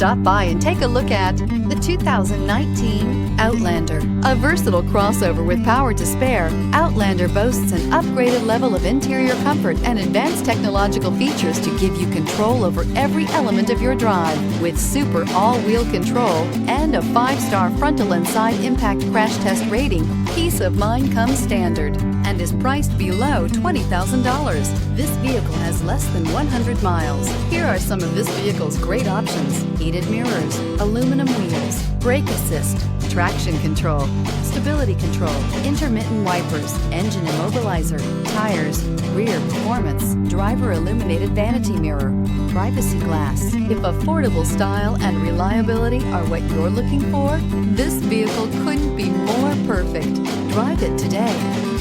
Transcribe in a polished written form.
Stop by and take a look at the 2019 Outlander. A versatile crossover with power to spare, Outlander boasts an upgraded level of interior comfort and advanced technological features to give you control over every element of your drive. With super all-wheel control and a 5-star frontal and side impact crash test rating, peace of mind comes standard and is priced below $20,000. This vehicle has less than 100 miles. Here are some of this vehicle's great options: heated mirrors, aluminum wheels, brake assist, traction control, stability control, intermittent wipers, engine immobilizer, tires, rear performance, driver illuminated vanity mirror, privacy glass. If affordable style and reliability are what you're looking for, this vehicle couldn't be more perfect. Drive it today.